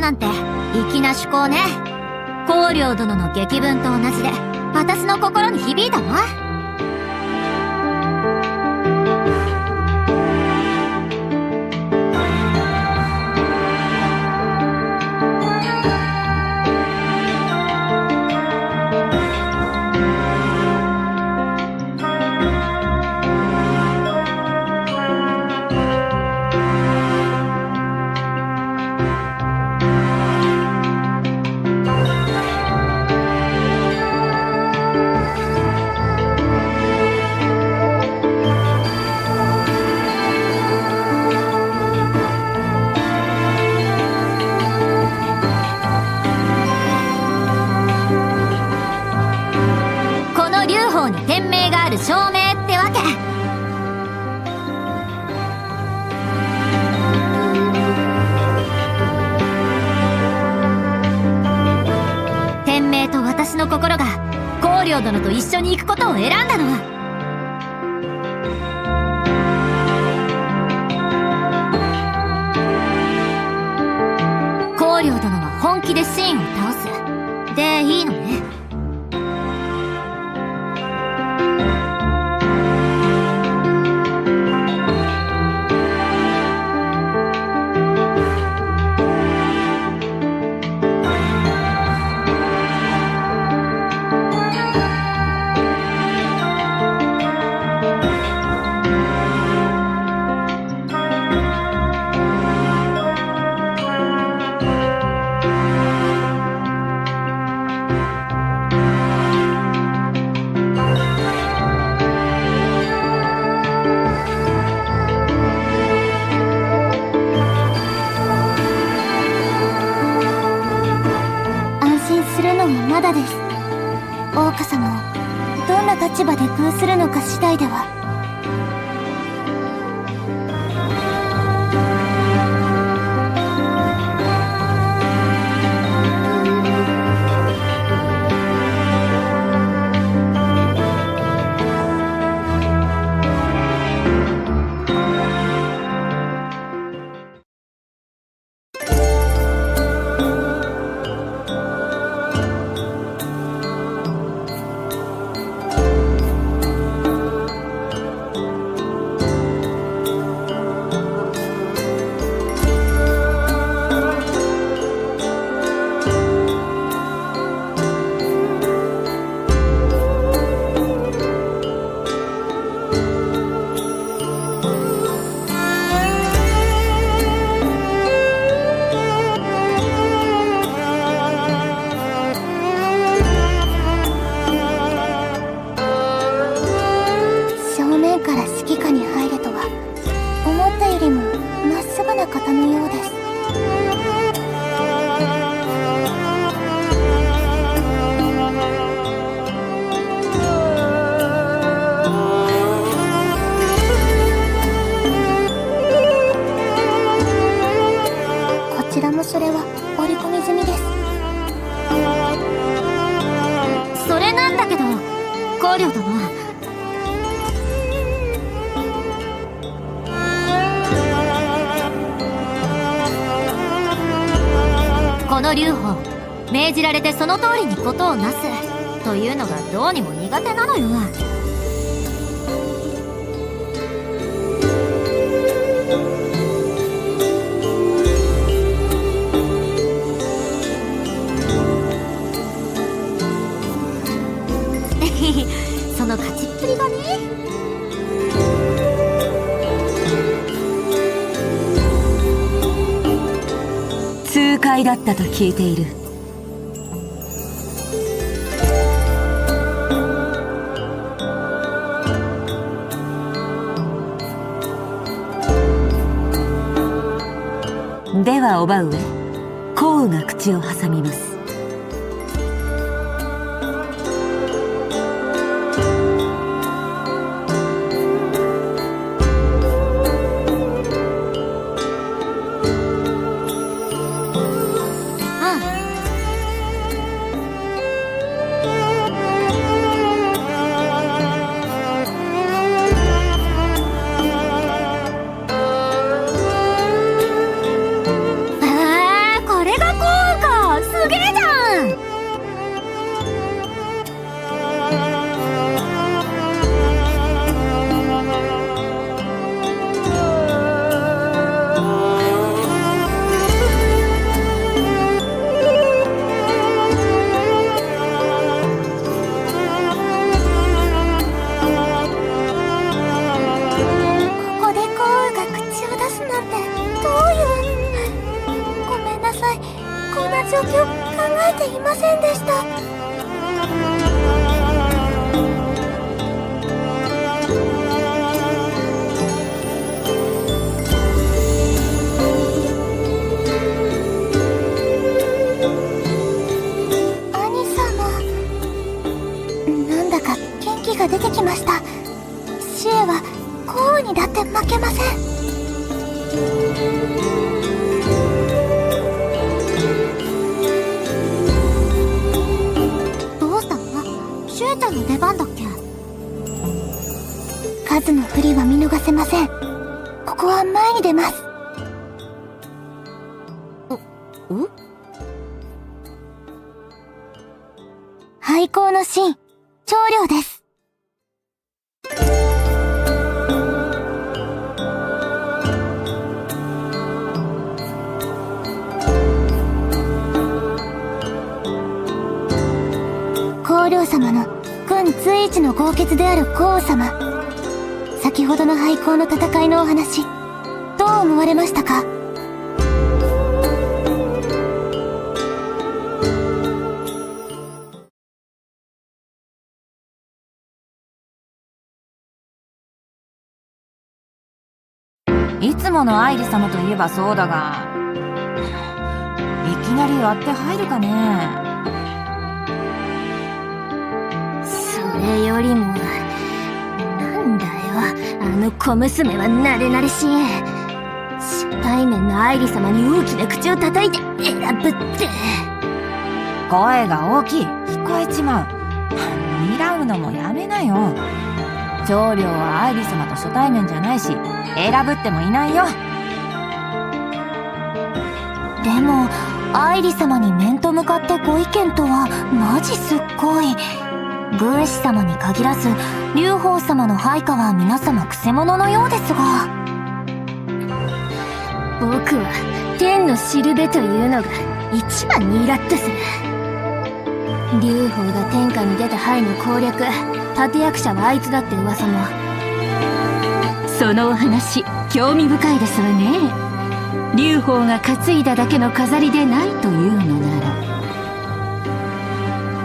なんて粋な趣向ね。光陵殿の檄文と同じで私の心に響いたわ。天命がある証明ってわけ。天命と私の心が光陵殿と一緒に行くことを選んだのは、光陵殿は本気でシーンを倒すでいいのね。まだです。大岡様をどんな立場で遇するのか次第では。から指揮下に入れとは思ったよりもまっすぐな方のようです。こちらもそれは織り込み済みです。それなんだけど光陵殿、この劉邦、命じられてその通りにことをなすというのがどうにも苦手なのよ。その勝ちっぷりがね。痛快だったと聞いている。では叔母上、項羽が口を挟みます。これが出てきました。シエは降雨にだって負けません。どうしたの？シュエちゃんの出番だっけ？数の不利は見逃せません。ここは前に出ます。廃校のシーン、長領です。光陵様の軍随一の豪傑である皇后様。先ほどの廃校の戦いのお話、どう思われましたか？いつもの愛理様といえばそうだが、いきなり割って入るかね。それよりも、なんだよ、あの小娘は慣れ慣れしい。初対面の愛理様に大きな口を叩いて選ぶって。声が大きい、聞こえちまう。睨むのもやめなよ。長領は愛理様と初対面じゃないし、選ぶってもいないよ。でも愛理様に面と向かってご意見とはマジすっごい。軍師様に限らず劉邦様の配下は皆様くせ者のようですが、僕は天のしるべというのが一番にイラッとする。劉邦が天下に出た範囲の攻略、立役者はあいつだって噂も。そのお話、興味深いですわね。劉邦が担いだだけの飾りでないというのなら。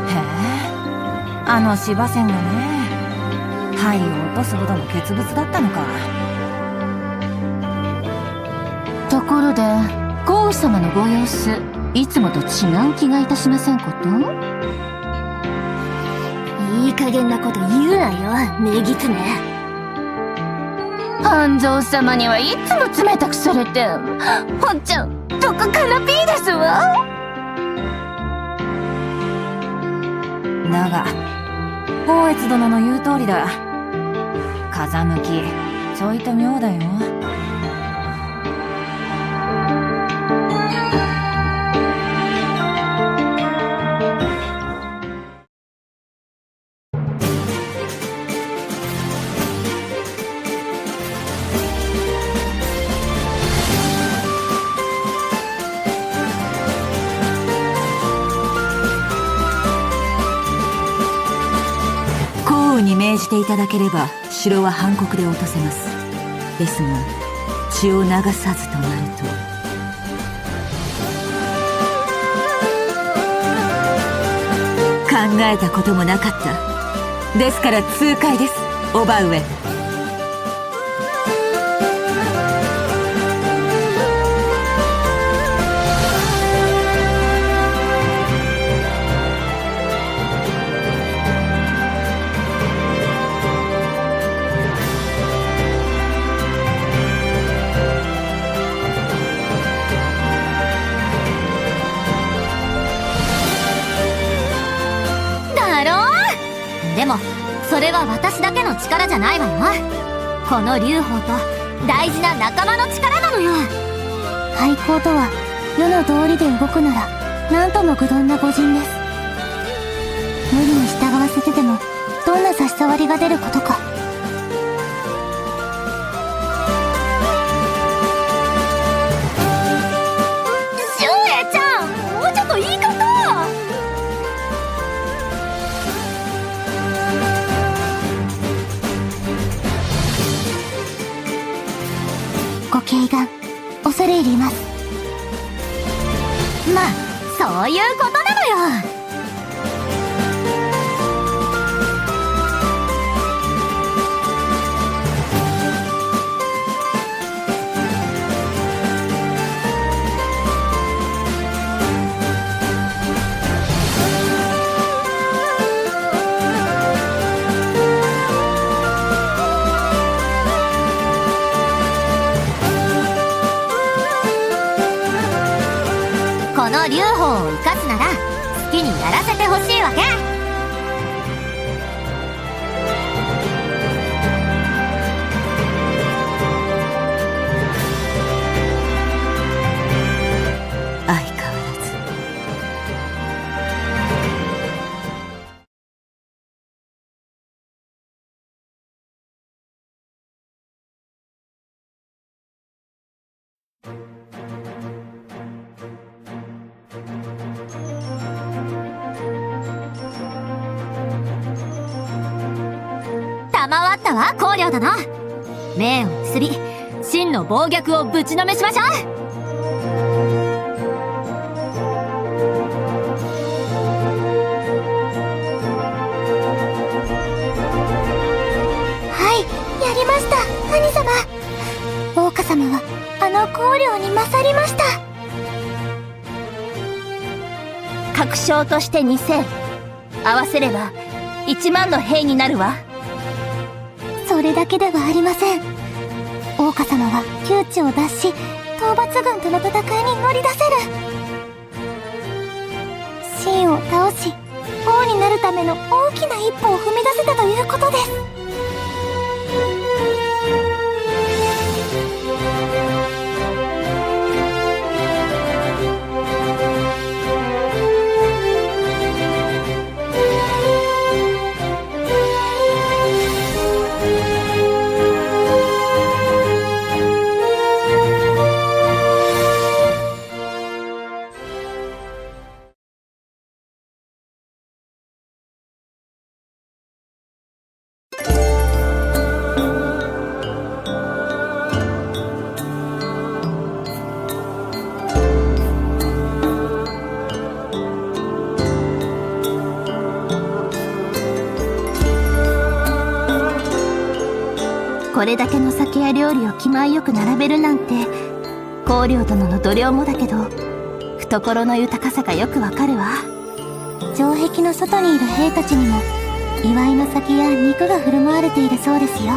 へえ、あの芝線がね、灰を落とすほどの傑物だったのか。ところで、皇后様のご様子、いつもと違う気がいたしませんこと？いい加減なこと言うなよ、女狐。半蔵様にはいつも冷たくされて、ほっちゃん、どこかなピーですわ。だが、光悦殿の言う通りだ。風向き、ちょいと妙だよ。に命じていただければ城は半刻で落とせます。ですが血を流さずとなると、考えたこともなかった。ですから痛快です、叔母上。でもそれは私だけの力じゃないわよ。この劉邦と大事な仲間の力なのよ。廃校とは世の道理で動くならなんとも愚鈍な御人です。無理に従わせてでもどんな差し障りが出ることか。シュエちゃん、もうちょっと言い方。ご敬願恐れ入ります。まあそういうことなのよ。やらせてほしいわけ。相変わらず。賜ったわ光陵殿。命を結び真の暴虐をぶちのめしましょう。やりました、兄様。桜花様はあの光陵に勝りました。確証として2000、合わせれば1万の兵になるわ。それだけではありません。桜花様は窮地を脱し、討伐軍との戦いに乗り出せる。秦を倒し、王になるための大きな一歩を踏み出せたということです。これだけの酒や料理を気前よく並べるなんて、光陵殿の度量もだけど懐の豊かさがよくわかるわ。城壁の外にいる兵たちにも祝いの酒や肉が振る舞われているそうですよ。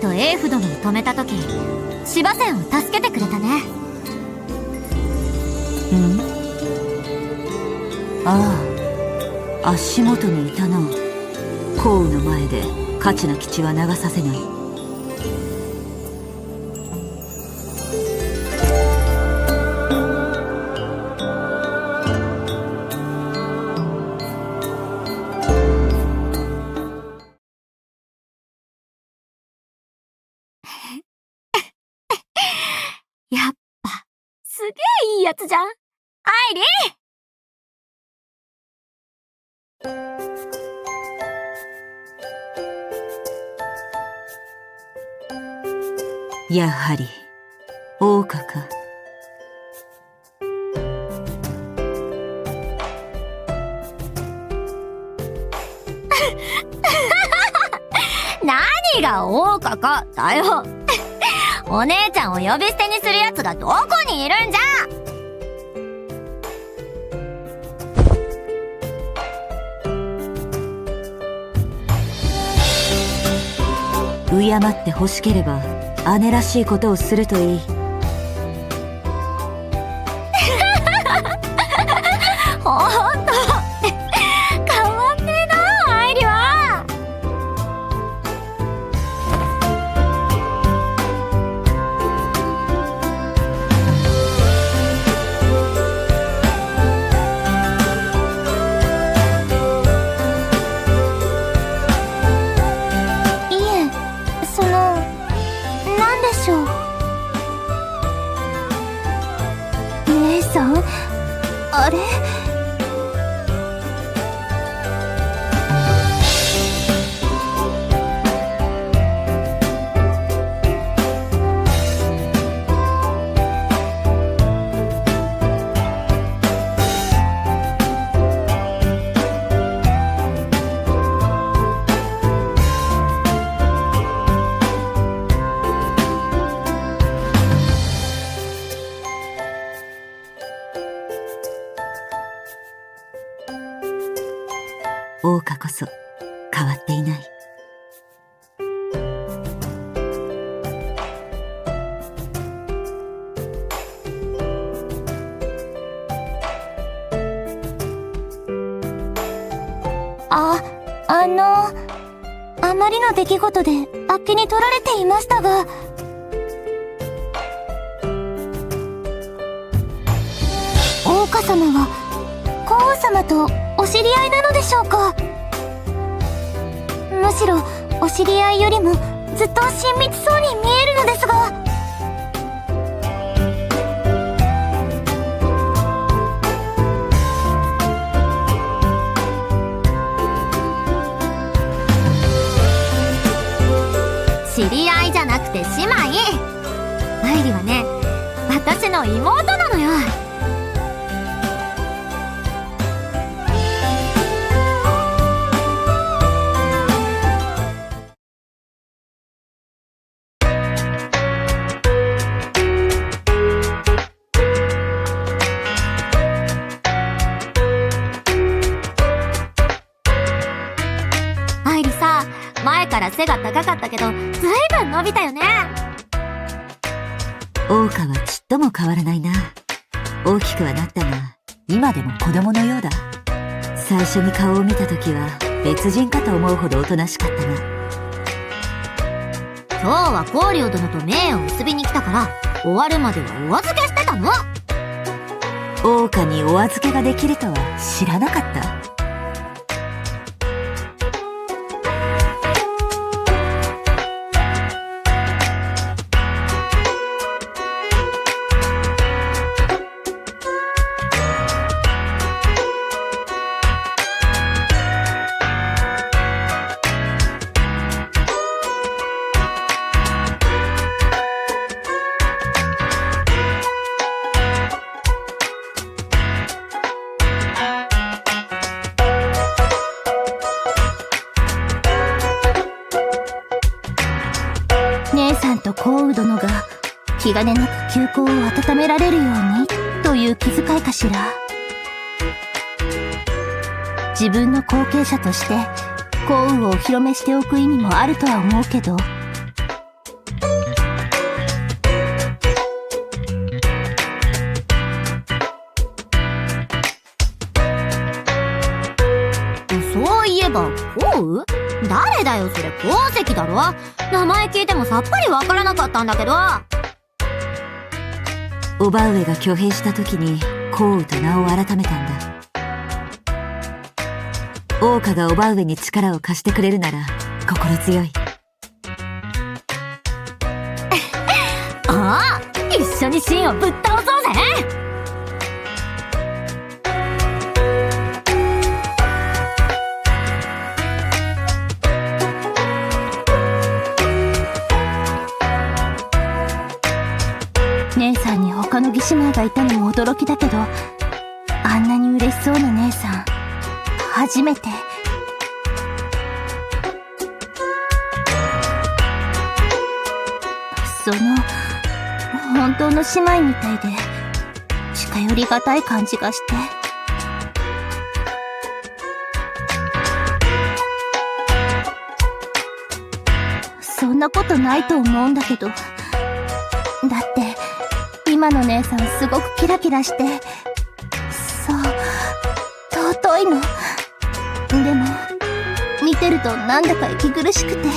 とエーフ殿を止めた時、芝仙を助けてくれたね。ああ、足元にいたな。降雨の前で価値な基地は流させない。やっぱすげえいいやつじゃん、アイリー。やはり桜花か。何が桜花かだよ。お姉ちゃんを呼び捨てにするやつがどこにいるんじゃ。敬って欲しければ姉らしいことをするといい。ほんと変わんねえな、愛梨は。桜花こそ変わっていない。あまりの出来事であっけに取られていましたが、桜花様は幸運様とお知り合いなのでしょうか。むしろお知り合いよりもずっと親密そうに見えるのですが。知り合いじゃなくて姉妹。愛理はね、私の妹なのよ。愛理さ、前から背が高かったけどずいぶん伸びたよね。桜花はちっとも変わらないな。大きくはなったが、今でも子供のようだ。最初に顔を見た時は別人かと思うほどおとなしかったが、今日は光陵殿と銘を結びに来たから、終わるまではお預けしてたの。桜花にお預けができるとは知らなかった。姉さんと幸運殿が気兼ねなく旧交を温められるようにという気遣いかしら。自分の後継者として幸運をお披露目しておく意味もあるとは思うけど、そういえば幸運？誰だよそれ、鉱石だろ。名前聞いてもさっぱりわからなかったんだけど。叔母上が挙兵した時に幸運と名を改めたんだ。桜花が叔母上に力を貸してくれるなら心強い。ああ、一緒に秦をぶっ倒そうぜ。姉さんに他の義姉妹がいたのも驚きだけど、あんなに嬉しそうな姉さん初めて。本当の姉妹みたいで近寄りがたい感じがして。そんなことないと思うんだけど、だって今の姉さんすごくキラキラして、そう尊いの。でも見てるとなんだか息苦しくて。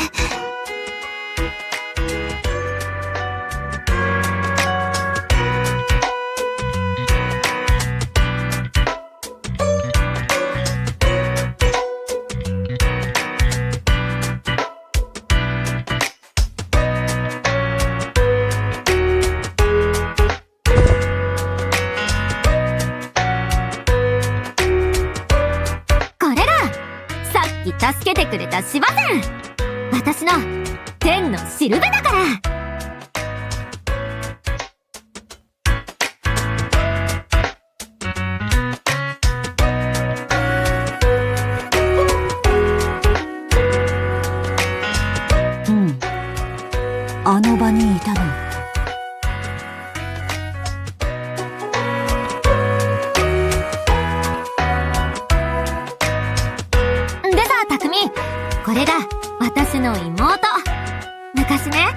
助けてくれた芝仙、私の天のしるべだから。うん、あの場にいたの。これが私の妹。昔ね、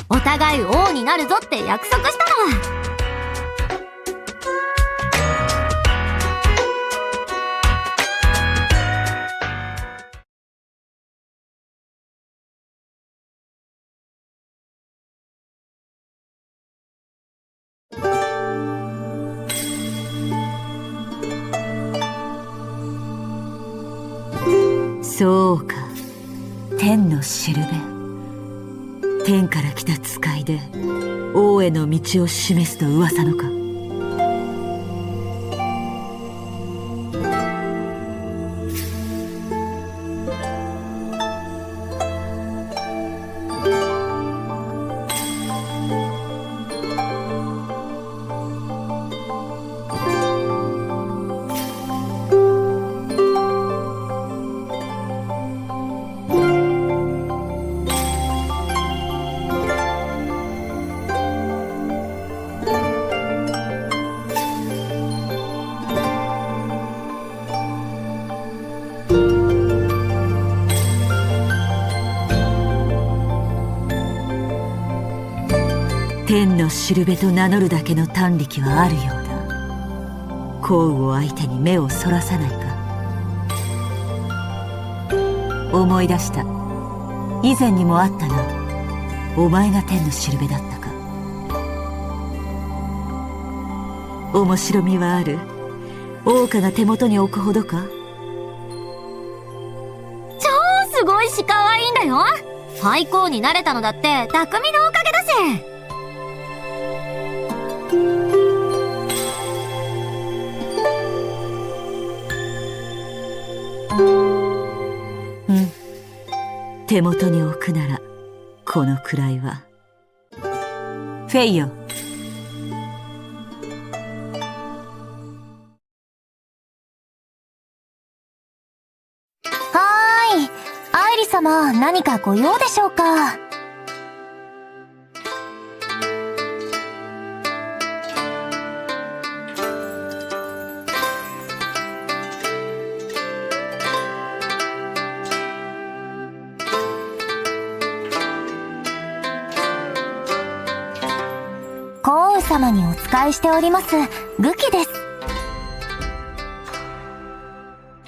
お互い王になるぞって約束したの。そうか、天のしるべ。天から来た使いで王への道を示すと噂のか。天のしるべと名乗るだけの胆力はあるようだ。幸運を相手に目をそらさないか。思い出した。以前にもあったな。お前が天のしるべだったか。面白みはある。桜花が手元に置くほどか。超すごいし可愛いんだよ。廃校になれたのだって匠のおかげだし。手元に置くならこのくらいは。フェイよ。アイリ様、何かご用でしょうか。幸運様にお仕えしておりますグキです。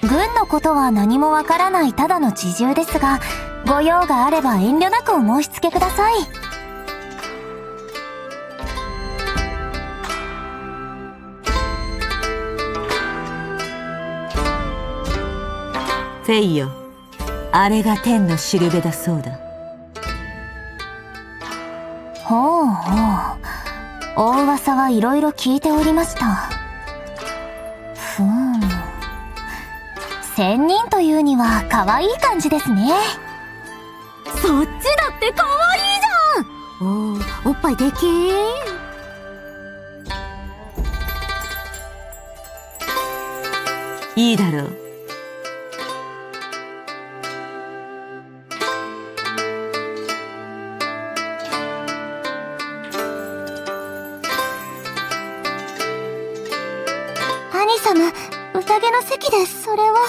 軍のことは何もわからないただの侍従ですが、ご用があれば遠慮なくお申し付けください。フェイよ、あれが天のしるべだそうだ。ほうほう、お噂はいろいろ聞いておりました。仙人というには可愛い感じですね。そっちだって可愛いじゃん。おっぱいでけー。いいだろう。兄様、宴の席です。それは。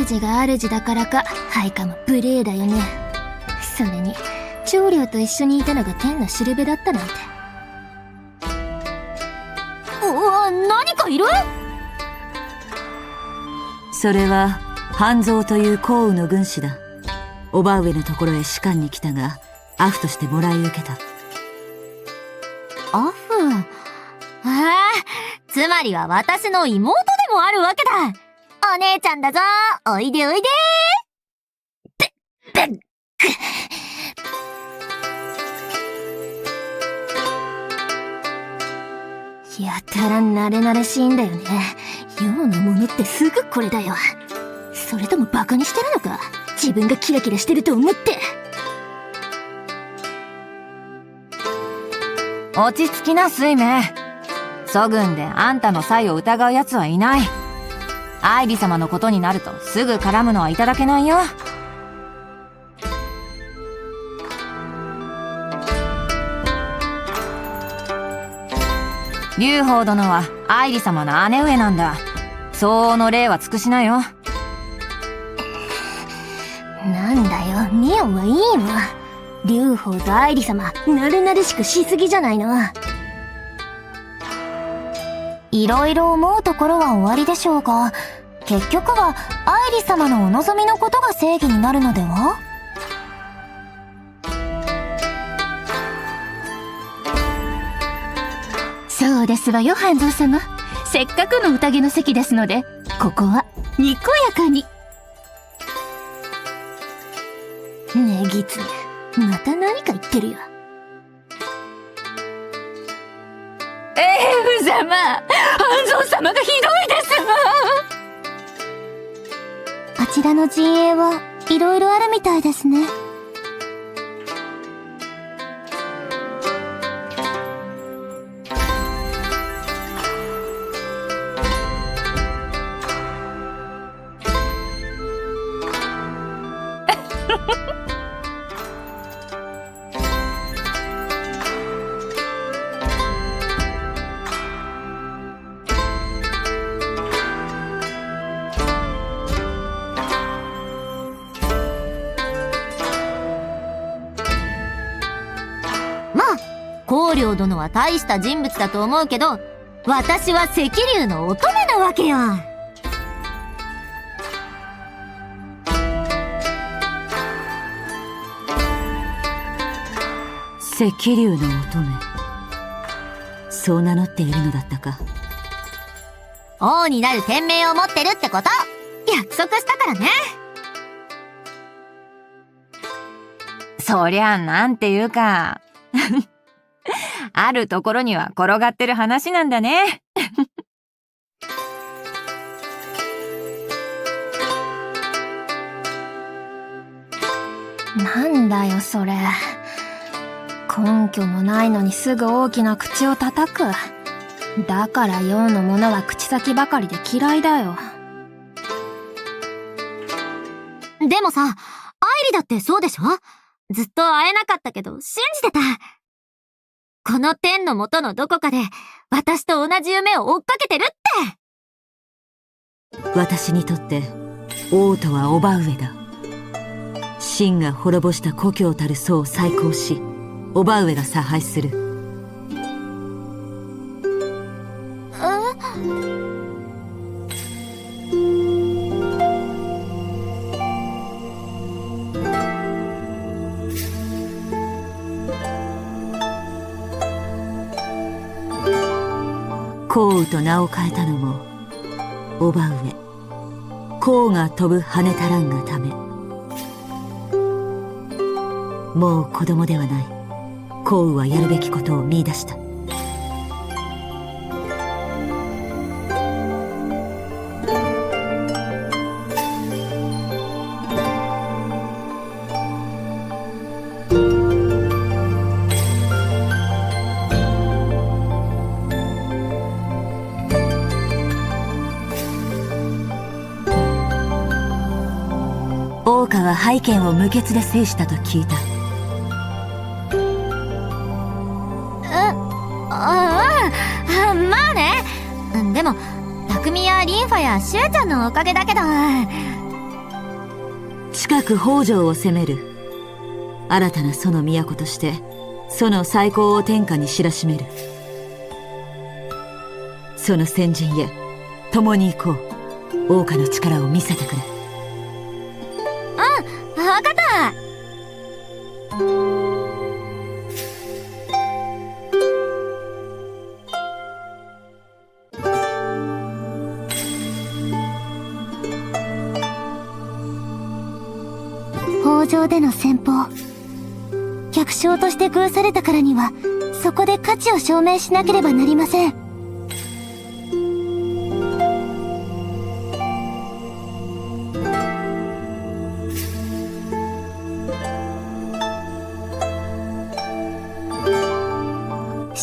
主が主だからか、配下も無礼だよね。それに、長領と一緒にいたのが天のしるべだったなんて。何かいる？それは半蔵という幸運の軍師だ。叔母上のところへ仕官に来たが、アフとしてもらい受けた。アフ？つまりは私の妹でもあるわけだ。お姉ちゃんだぞ。おいでおいで。やたら慣れ慣れしいんだよね。世のものってすぐこれだよ。それともバカにしてるのか、自分がキラキラしてると思って。落ち着きな、水明。楚軍であんたの才を疑う奴はいない。愛理様のことになるとすぐ絡むのはいただけないよ。劉邦殿は愛理様の姉上なんだ。相応の礼は尽くしなよ。なんだよ、ミオンはいいの。劉邦と愛理様、なるなるしくしすぎじゃないの。いろいろ思うところは終わりでしょうが、結局は愛理様のお望みのことが正義になるのでは？そうですわよ、半蔵様。せっかくの宴の席ですので、ここはにこやかに。ねぎつね、また何か言ってるよ。夫様、半蔵様がひどいですわ。あちらの陣営はいろいろあるみたいですね。光陵殿は大した人物だと思うけど、私は赤龍の乙女なわけよ。赤龍の乙女、そう名乗っているのだったか。王になる天命を持ってるってこと約束したからね。そりゃなんていうかあるところには転がってる話なんだね。なんだよそれ。根拠もないのにすぐ大きな口を叩く。だから世の者は口先ばかりで嫌いだよ。でもさ、愛理だってそうでしょ？ずっと会えなかったけど信じてた。この天の元のどこかで私と同じ夢を追っかけてるって。私にとって王とは叔母上だ。秦が滅ぼした故郷たる祖を再興し、叔母上が差配する。項羽と名を変えたのも叔母上、項が飛ぶ羽足らんがため。もう子供ではない項羽はやるべきことを見出した。王家は拝見を無血で制したと聞いた。まあね。でも匠やリンファやシュウちゃんのおかげだけど。近く北条を攻める。新たな楚の都として楚の再興を天下に知らしめる。その先陣へ共に行こう。王家の力を見せてくれ。わかった。北条での戦法、百姓として遇されたからにはそこで価値を証明しなければなりません。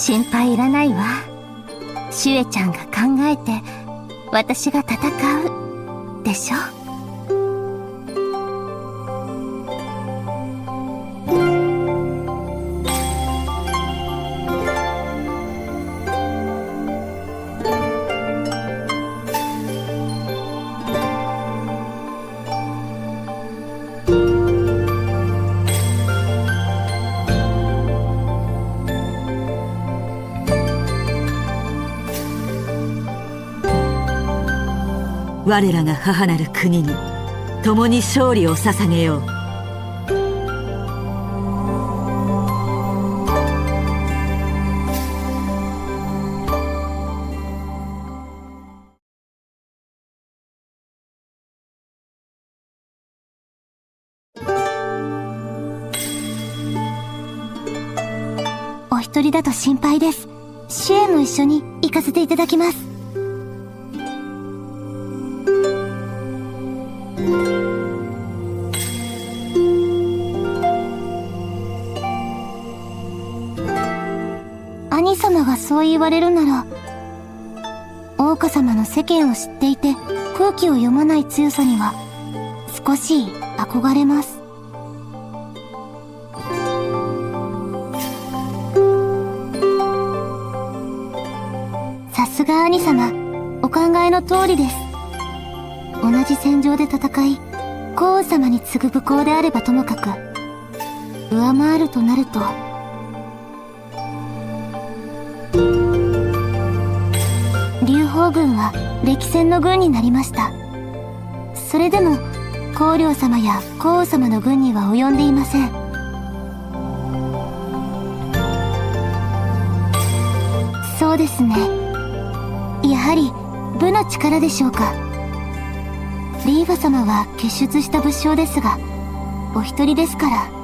心配いらないわ。シュエちゃんが考えて、私が戦う、でしょ。我らが母なる国に共に勝利を捧げよう。お一人だと心配です。シュエも一緒に行かせていただきます。兄様がそう言われるなら、桜花様の世間を知っていて空気を読まない強さには少し憧れます。さすが兄様、お考えの通りです。同じ戦場で戦い、皇后様に次ぐ武功であればともかく、上回るとなると、劉邦軍は歴戦の軍になりました。それでも光陵様や皇后様の軍には及んでいません。そうですね。やはり武の力でしょうか。リーヴァ様は結出した武将ですが、お一人ですから。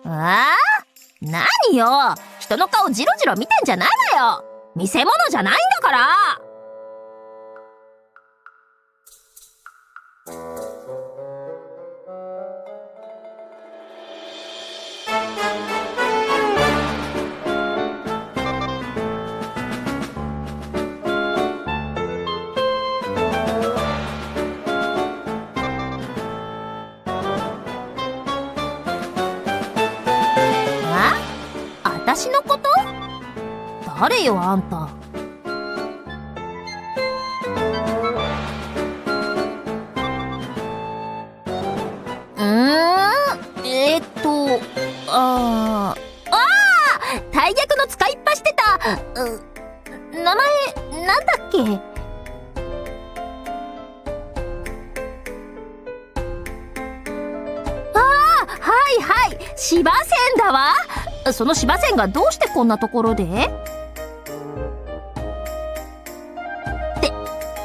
ああ、何よ、人の顔ジロジロ見てんじゃないわよ。見せ物じゃないんだから。私のこと？誰よあんた。大逆の使いっぱしてた。名前なんだっけ？はいはい、芝線だわ。その芝線がどうしてこんなところで？って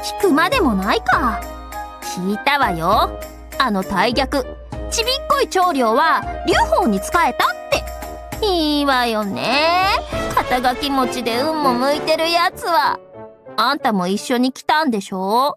聞くまでもないか。聞いたわよ。あの大逆、ちびっこい長領は劉邦に仕えたって。いいわよね。肩書き持ちで運も向いてるやつは。あんたも一緒に来たんでしょ？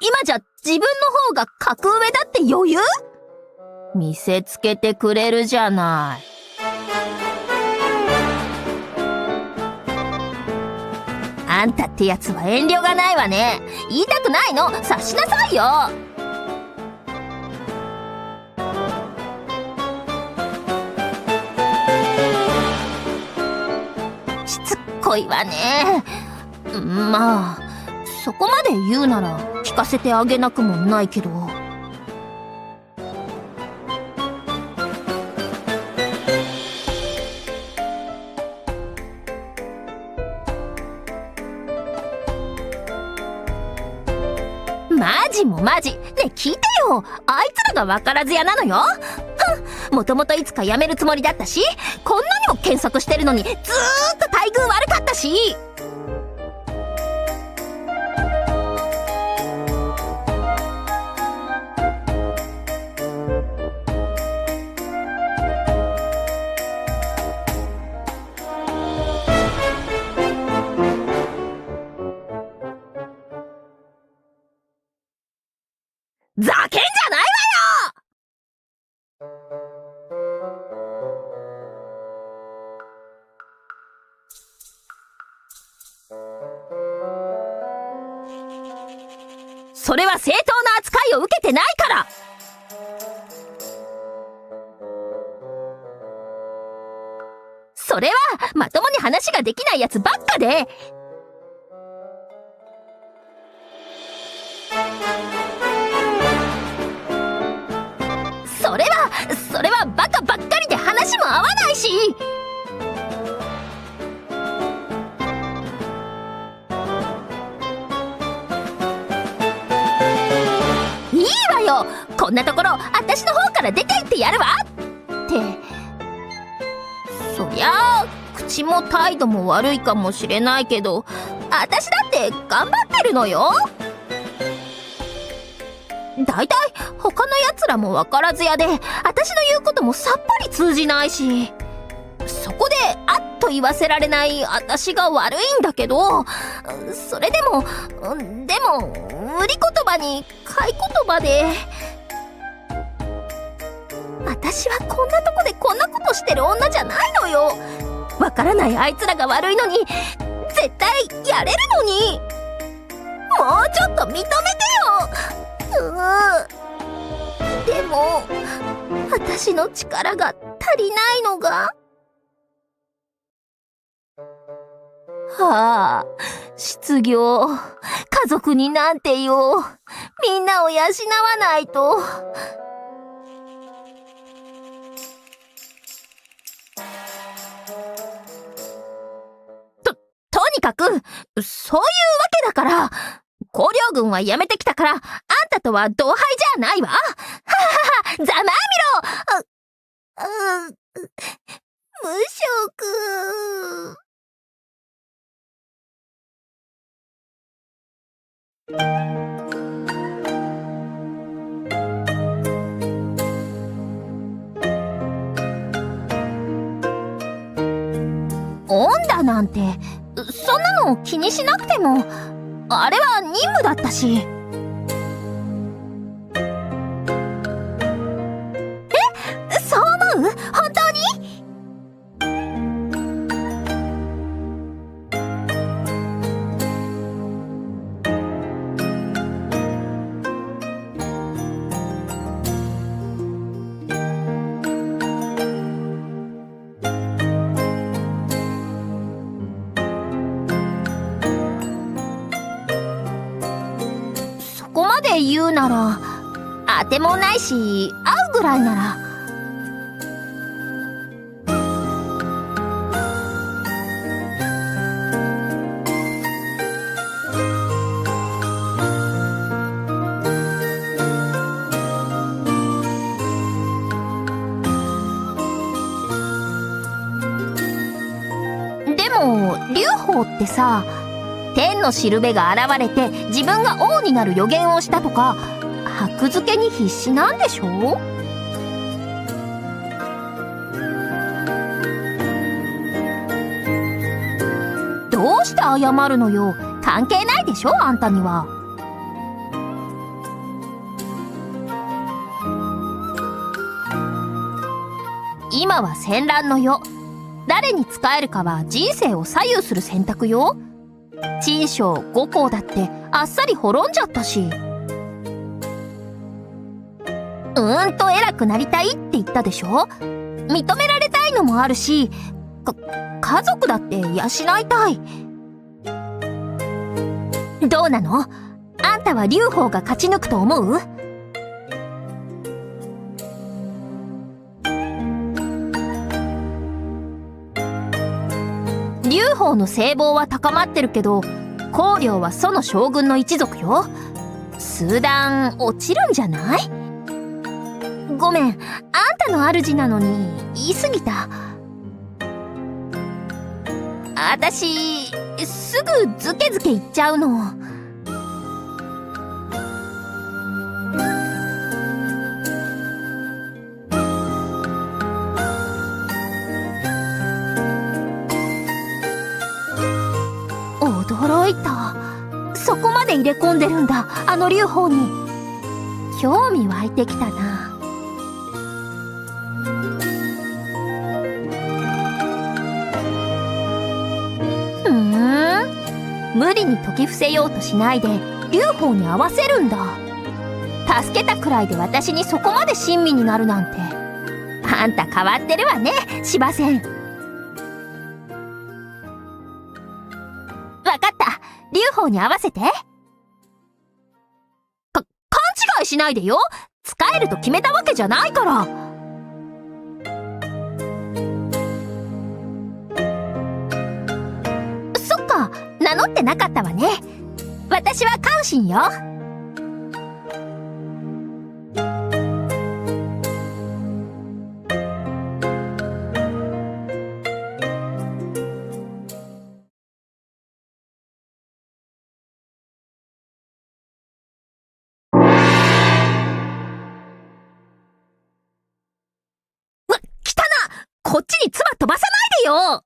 今じゃ自分の方が格上だって余裕？見せつけてくれるじゃない。あんたってやつは遠慮がないわね。言いたくないの察しなさいよ。しつっこいわね。まあそこまで言うなら聞かせてあげなくもないけど。マジもマジ。ねえ聞いてよ。あいつらが分からず屋なのよ。もともといつか辞めるつもりだったし、こんなにも検索してるのにずーっと待遇悪かったし。ざけんじゃないわよ。それは正当な扱いを受けてないから。それはまともに話ができないやつばっかで。それはバカばっかりで話も合わないし。いいわよ。こんなところ私の方から出て行ってやるわって。そりゃあ口も態度も悪いかもしれないけど、私だって頑張ってるのよ。だいたい他のやつらも分からずやで、私の言うこともさっぱり通じないし、そこであっと言わせられない私が悪いんだけど、それでも売り言葉に買い言葉で、私はこんなとこでこんなことしてる女じゃないのよ。分からないあいつらが悪いのに絶対やれるのに、もうちょっと認めてよ。でも私の力が足りないのが。はあ、失業、家族になんて言おう。みんなを養わないと。とにかくそういうわけだから、光陵軍はやめてきたから、あんたとは同輩じゃないわ。ははは、ざまあみろ。無職。恩だなんて、そんなの気にしなくても、あれは任務だったし。そう思う？本当に？そこまで言うなら、当てもないし、会うぐらいなら。でも、劉邦ってさ、天のしるべが現れて自分が王になる予言をしたとか、箔付けに必死なんでしょ？どうして謝るのよ。関係ないでしょ、あんたには。今は戦乱の世。誰に仕えるかは人生を左右する選択よ。陳将五公だってあっさり滅んじゃったし。偉くなりたいって言ったでしょ。認められたいのもあるし、家族だって養いたい。どうなの？あんたは劉邦が勝ち抜くと思う？劉邦の声望は高まってるけど、公領は楚の将軍の一族よ。数段落ちるんじゃない？ごめん、あんたの主なのに言い過ぎた。あたし、すぐズケズケ言っちゃうの。驚いた。そこまで入れ込んでるんだ、あの劉邦に。興味湧いてきたな。無理に説き伏せようとしないで劉邦に合わせるんだ。助けたくらいで私にそこまで親身になるなんて。あんた変わってるわね、芝仙。わかった、劉邦に合わせて。勘違いしないでよ。使えると決めたわけじゃないから。そっか、名乗ってなかったわね。私は関心よ。こっちに唾飛ばさないでよ。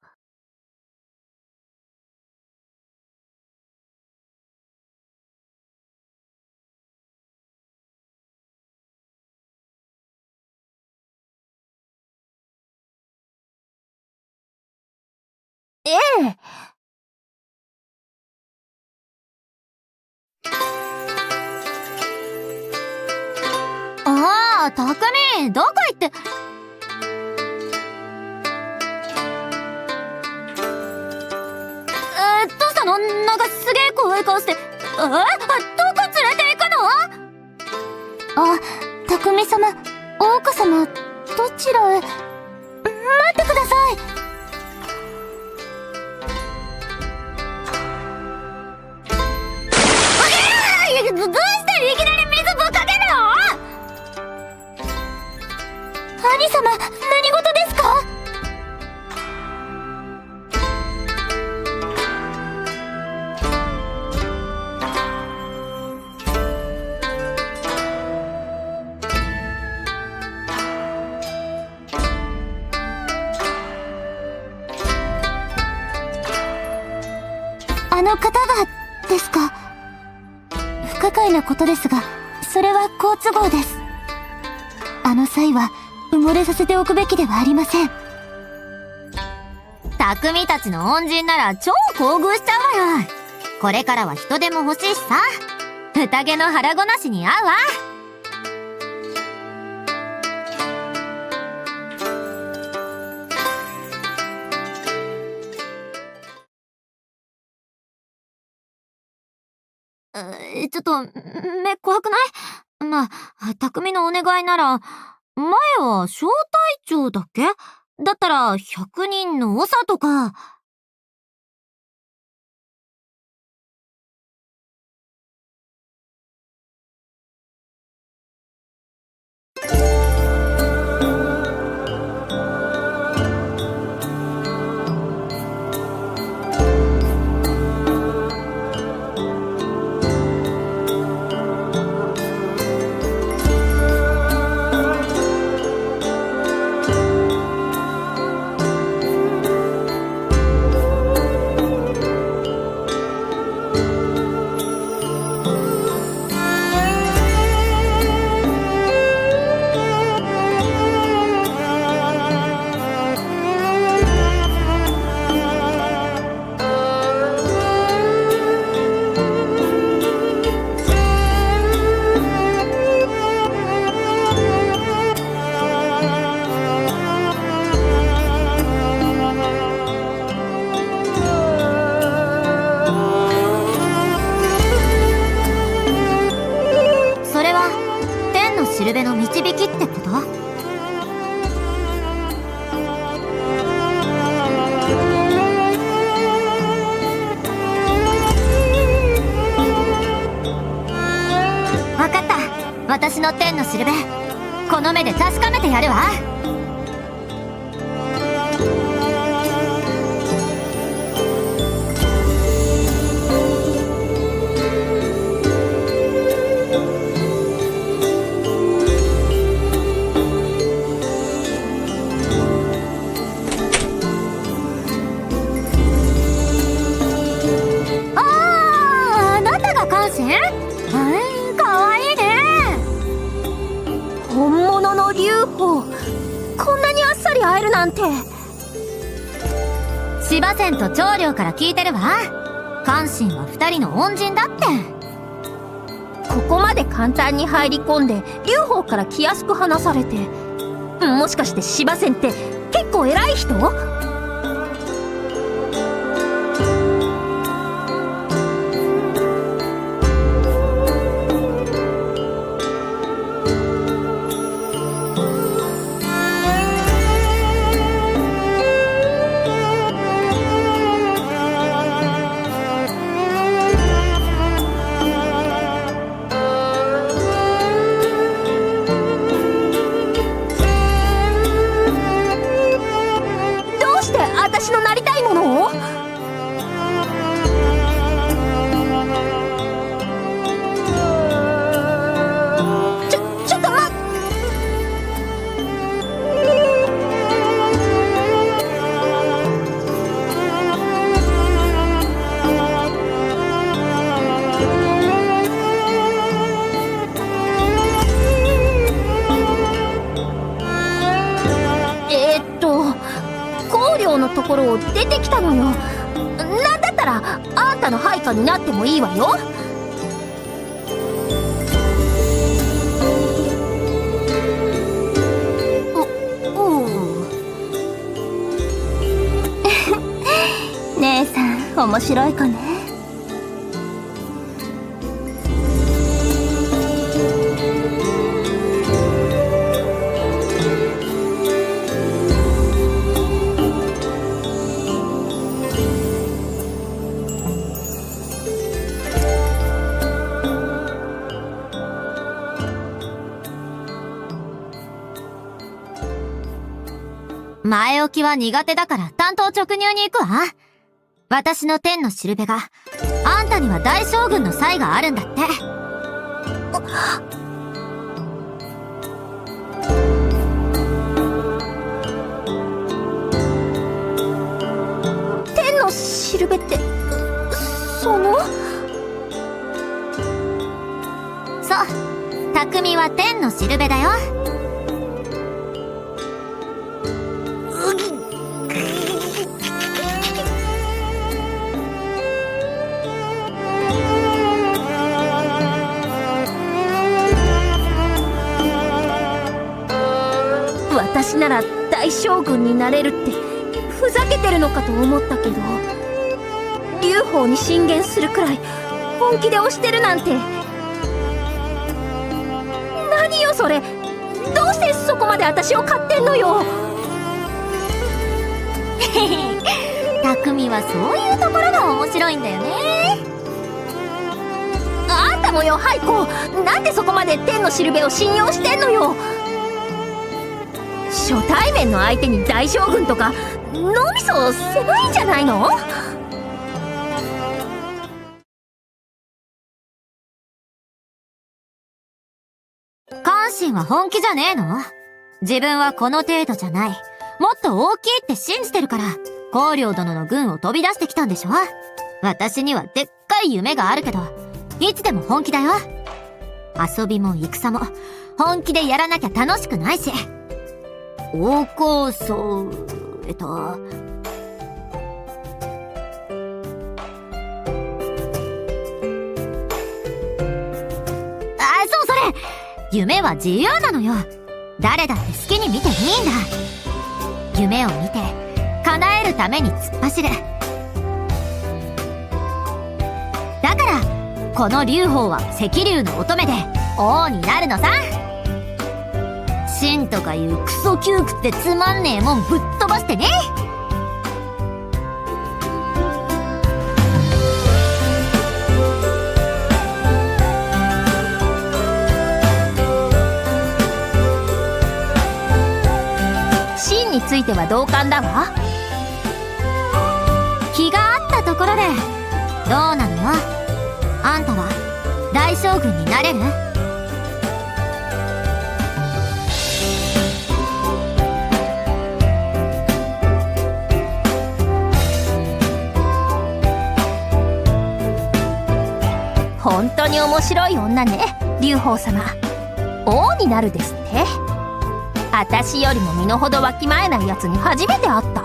ええ。ああ、匠、どこ行って。どうしたの？なんかすげえ怖い顔して。どこ連れて行くの？あ、匠様、大岡様、どちらへ？待ってください。の方がですか。不可解なことですが、それは好都合です。あの際は埋もれさせておくべきではありません。匠たちの恩人なら超厚遇しちゃうわよ。これからは人でも欲しいしさ。宴の腹ごなしに合うわ。ちょっと、目怖くない？まあ、匠のお願いなら、前は小隊長だっけ？だったら、100人の長とか。しるべの導きってこと？わかった。私の天のしるべ、この目で確かめてやるわ。かわいいね。本物の劉邦、こんなにあっさり会えるなんて。芝仙と長領から聞いてるわ。関心は2人の恩人だって。ここまで簡単に入り込んで劉邦から気安く話されて、もしかして芝仙って結構偉い人？私のなりたいものを？ちょっと光陵のところを出てきたのよ。なんだったらあんたの配下になってもいいわよ。姉さん面白い子ね。前置きは苦手だから単刀直入に行くわ。私の天のしるべが、あんたには大将軍の才があるんだって。天のしるべって、匠は天のしるべだよ。私なら大将軍になれるってふざけてるのかと思ったけど、劉邦に進言するくらい本気で推してるなんて。何よそれ、どうしてそこまで私を買ってんのよ。匠はそういうところが面白いんだよね。あんたもよ、ハイコ、なんでそこまで天のしるべを信用してんのよ。初対面の相手に大将軍とか脳みそ狭いんじゃないの？関心は本気じゃねえの？自分はこの程度じゃない、もっと大きいって信じてるから公領殿の軍を飛び出してきたんでしょ。私にはでっかい夢があるけど、いつでも本気だよ。遊びも戦も本気でやらなきゃ楽しくないし。大構想、そうそれ、夢は自由なのよ。誰だって好きに見ていいんだ。夢を見て叶えるために突っ走る。だからこの劉邦は赤龍の乙女で王になるのさ。秦とかいうクソ窮屈ってつまんねえもんぶっ飛ばしてね。秦については同感だわ。気が合ったところでどうなのよ。あんたは大将軍になれる？本当に面白い女ね、劉邦様。王になるですって？私よりも身の程わきまえないやつに初めて会った。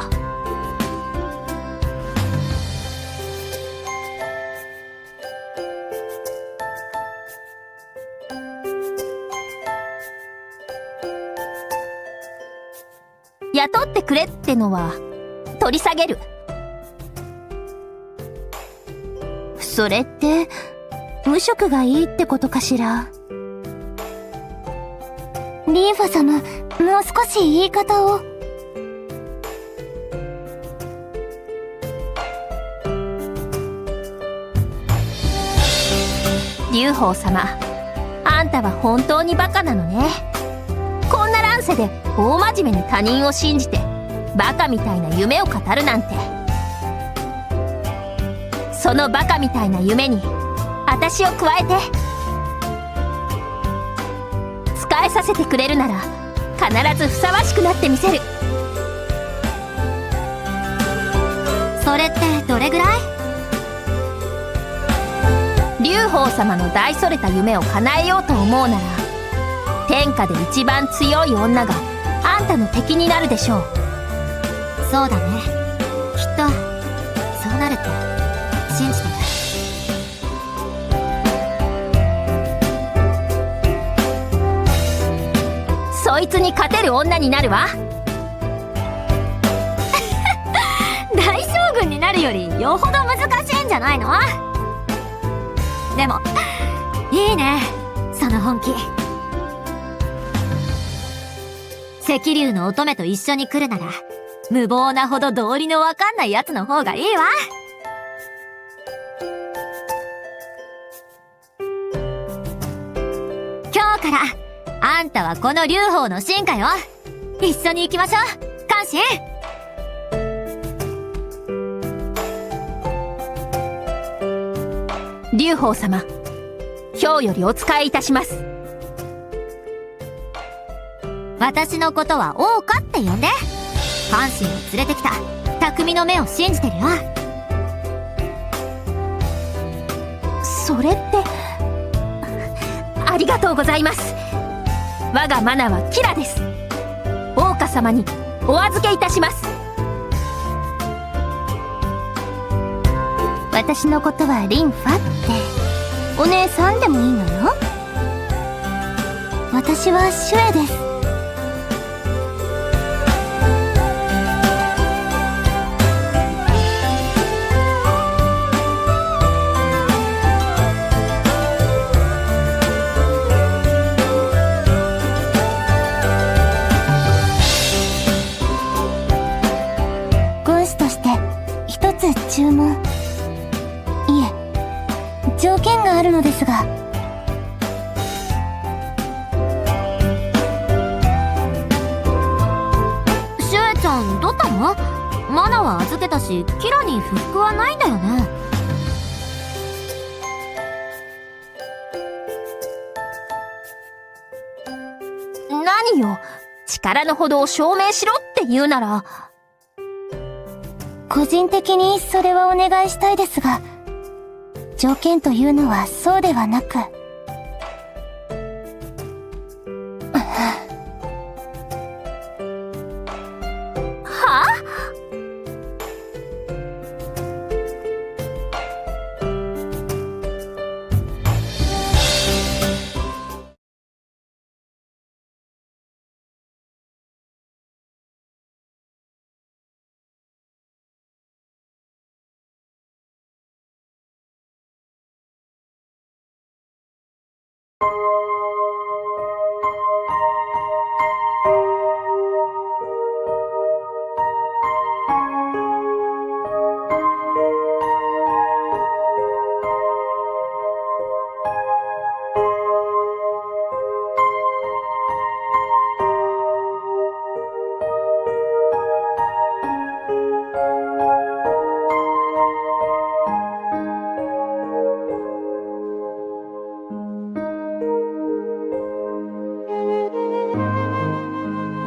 雇ってくれってのは取り下げる。それって無職がいいってことかしら。リーファ様、もう少し言い方を。劉邦様、あんたは本当にバカなのね。こんな乱世で大真面目に他人を信じてバカみたいな夢を語るなんて。そのバカみたいな夢に私を加えて使えさせてくれるなら必ずふさわしくなってみせる。それってどれぐらい？劉邦様の大それた夢を叶えようと思うなら、天下で一番強い女があんたの敵になるでしょう。そうだね、きっとそうなるって信じてる。そいつに勝てる女になるわ。大将軍になるよりよほど難しいんじゃないの？でもいいね、その本気。赤龍の乙女と一緒に来るなら無謀なほど道理のわかんないやつの方がいいわ。今日からあんたはこの劉邦の進化よ。一緒に行きましょう、関心。劉邦様、今日よりお仕えいたします。私のことは王家って呼んで。関心を連れてきた匠の目を信じてるよ。それってありがとうございます。我がマナはキラです。桜花様にお預けいたします。私のことはリンファってお姉さんでもいいのよ。私はシュエです。軍師として一つ注文、いえ条件があるのですが。シュエちゃんどうったの？マナは預けたし、キラに不服はないんだよね。何よ、力のほどを証明しろって言うなら。個人的にそれはお願いしたいですが、条件というのはそうではなく。はあ？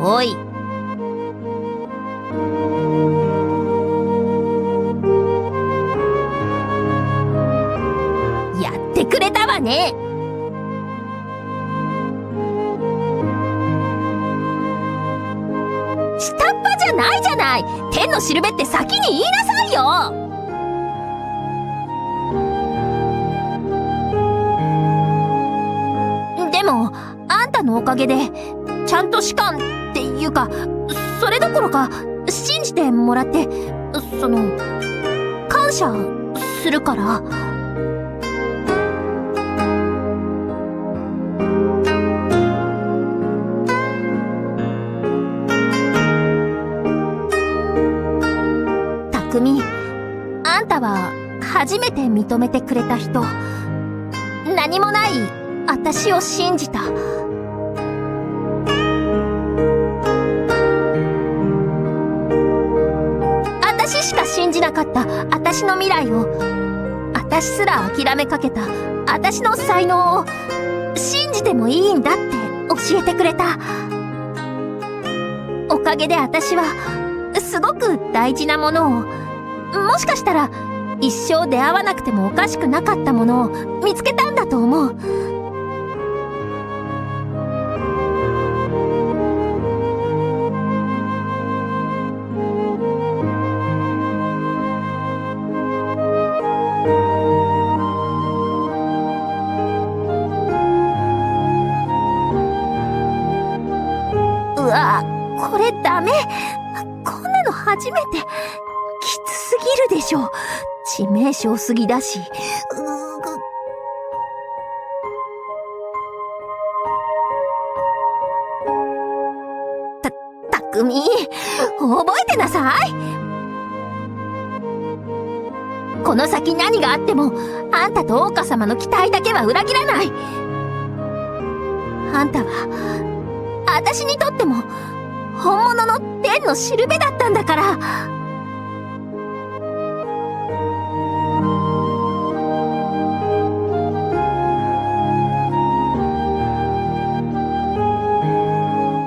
おい。やってくれたわね。下っ端じゃないじゃない。天のしるべって先に言いなさいよ。でもあんたのおかげでちゃんと士官っていうか、それどころか信じてもらって、感謝するから。匠、あんたは初めて認めてくれた人。何もない私を信じた。私しか信じなかった私の未来を、私すら諦めかけた私の才能を信じてもいいんだって教えてくれた。おかげで私はすごく大事なものを、もしかしたら一生出会わなくてもおかしくなかったものを見つけたんだと思う。うわ、これダメ。こんなの初めて。きつすぎるでしょ。致命傷すぎだし。匠、覚えてなさい。この先何があっても、あんたと桜花様の期待だけは裏切らない。あんたは私にとっても本物の天のしるべだったんだから。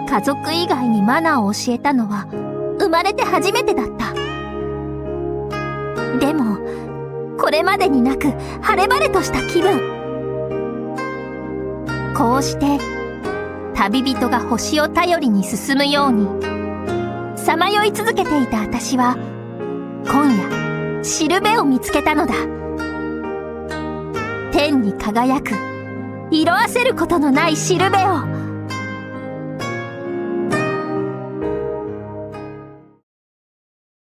家族以外にマナーを教えたのは生まれて初めてだった。でもこれまでになく晴れ晴れとした気分。こうして旅人が星を頼りに進むようにさまよい続けていた私は今夜しるべを見つけたのだ。天に輝く色あせることのないしるべを